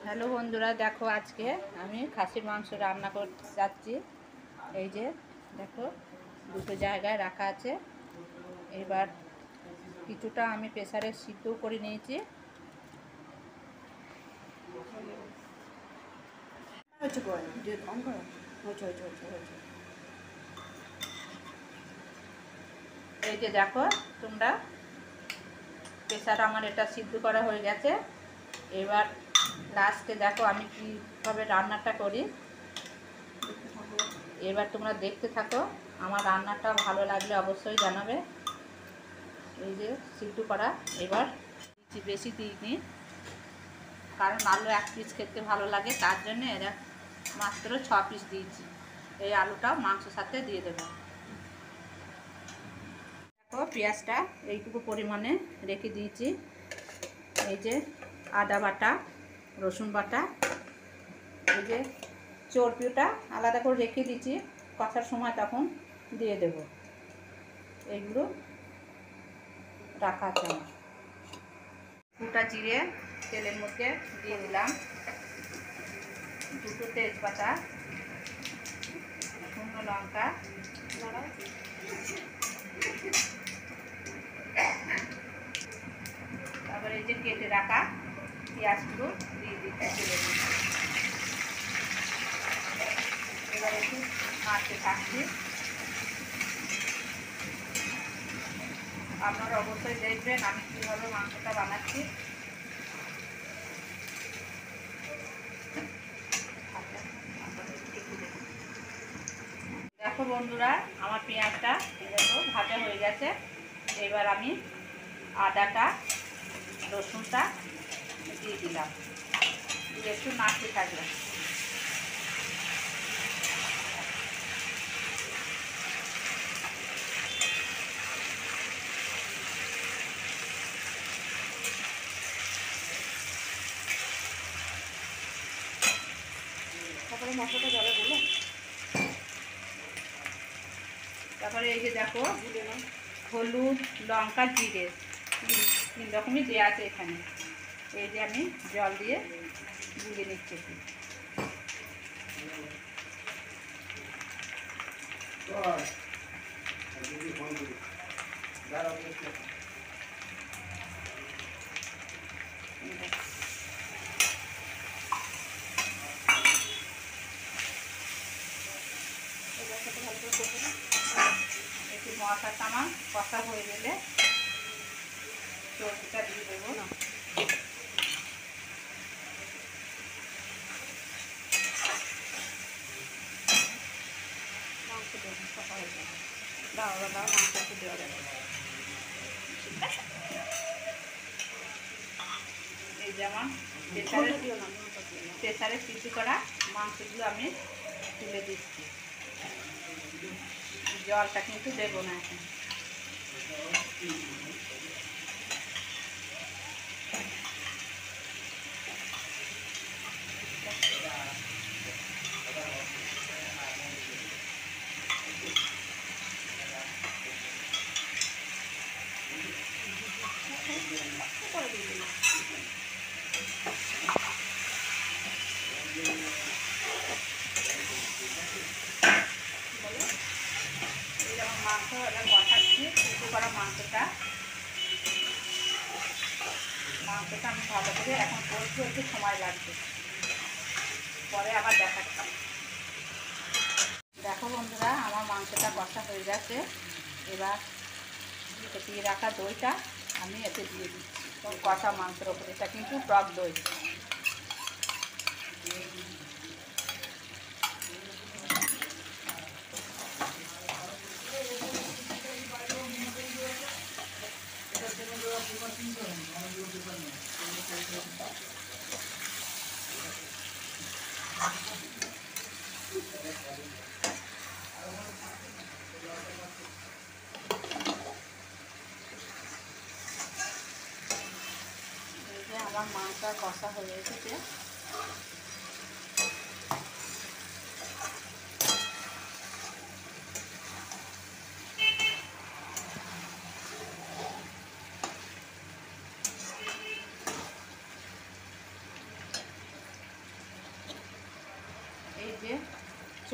Hello বন্ধুরা, দেখো আজকে আমি খাসির মাংস রান্না করতে যাচ্ছি। এই যে দেখো, দুটো জায়গায় রাখা আছে। এবার কিছুটা আমি প্রেসারে সিদ্ধ করে নিয়েছি। এই যে দেখো তোমরা, প্রেসার আমার এটা সিদ্ধ করা হয়ে গেছে। এবার লাস্টে দেখো আমি কীভাবে রান্নাটা করি। এবার তোমরা দেখতে থাকো, আমার রান্নাটা ভালো লাগলে অবশ্যই জানাবে। এই যে সিদ্ধ করা, এবার বেশি দিইনি, কারণ আলু 1 পিস খেতে ভালো লাগে, তার জন্য এরা মাত্র 6 পিস দিয়েছি। এই আলুটা মাংসের সাথে দিয়ে দেবো। দেখো পেঁয়াজটা এইটুকু পরিমাণে রেখে দিয়েছি। এই যে আদা বাটা, রসুন বাটা, এই যে চর্বিটা আলাদা করে রেখে দিয়েছি, কষার সময় তখন দিয়ে দেব। এইগুলো রাখা আছে আমার। গোটা জিরে তেলের মধ্যে দিয়ে দিলাম, দুটো তেজপাতা, শুকনো লঙ্কা, তারপরে এই যে কেটে রাখা পেঁয়াজগুলো দিয়ে দিতে তেলের মধ্যে। এবার একটু নাড়তে থাকছি। আপনারা অবশ্যই দেখবেন আমি কীভাবে মাংসটা বানাচ্ছি। দেখো বন্ধুরা, আমার পেঁয়াজটা দেখো ভাজা হয়ে গেছে। এবার আমি আদাটা, রসুনটা দিয়ে দিলাম, দিয়ে একটু নাড়তে থাকলাম। তারপরে মশলাটা জলে গুলো, তারপরে এই যে দেখো হলুদ, লঙ্কা, জিরে 3 রকমই দেওয়া আছে এখানে। এই যে আমি জল দিয়ে গুলে নিচ্ছি। একটু মশলাটা আমার কষা হয়ে গেলে চর্বিটা দিয়ে দেবো। মাংস দেবো, কষা হয়ে যাবে। দাও মাংস একটু দেওয়া যাবে। এই যেমন প্রেসারে সিদ্ধ করা মাংসগুলো আমি তুলে দিচ্ছি। জলটা কিন্তু দেবো না এখন। মাংস কষাচ্ছি, সিদ্ধ করা মাংসটা আমি ভালো করে এখন করতে একটু সময় লাগবে, পরে আবার দেখাচ্ছি। দেখো বন্ধুরা, আমার মাংসটা কষা হয়ে গেছে। এবার ফেটিয়ে রাখা দইটা আমি এতে দিয়ে দিচ্ছি। কষা মাংসের ওপরে, এটা কিন্তু টক দই। আমার মাংসটা কষা হয়ে এসেছে।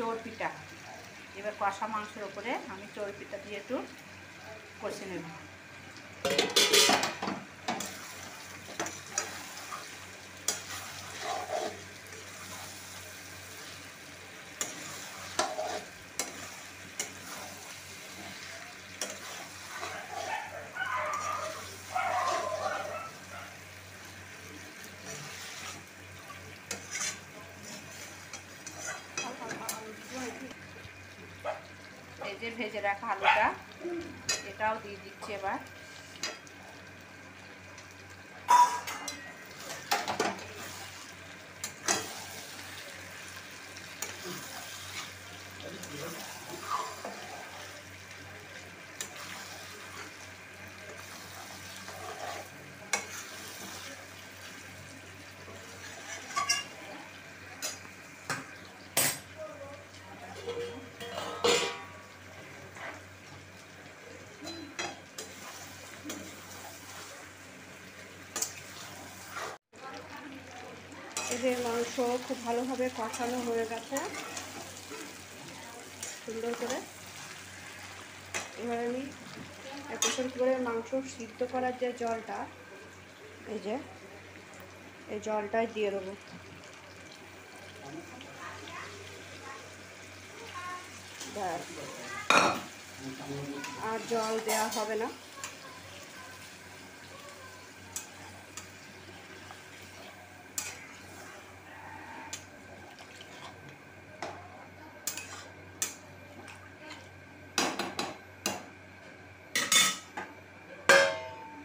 চর্বিটা, এবার কষা মাংসের উপরে আমি চর্বিটা দিয়ে একটু কষে নেব। এই যে ভেজে রাখা আলুটা, এটাও দিয়ে দিচ্ছি এবার। এই যে মাংস খুব ভালোভাবে কষানো হয়ে গেছে সুন্দর করে। এবার আমি প্রেসার কুকারে মাংস সিদ্ধ করার যে জলটা, এই যে এই জলটাই দিয়ে দেবো। ব্যাস, আর জল দেওয়া হবে না।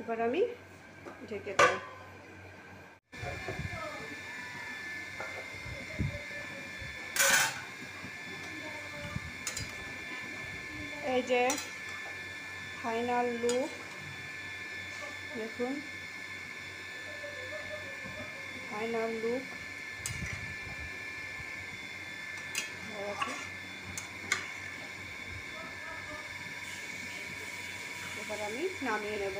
এবার আমি ঢেকে দেবো। এই যে ফাইনাল লুক দেখুন, ফাইনাল লুক। এবার আমি নামিয়ে নেব।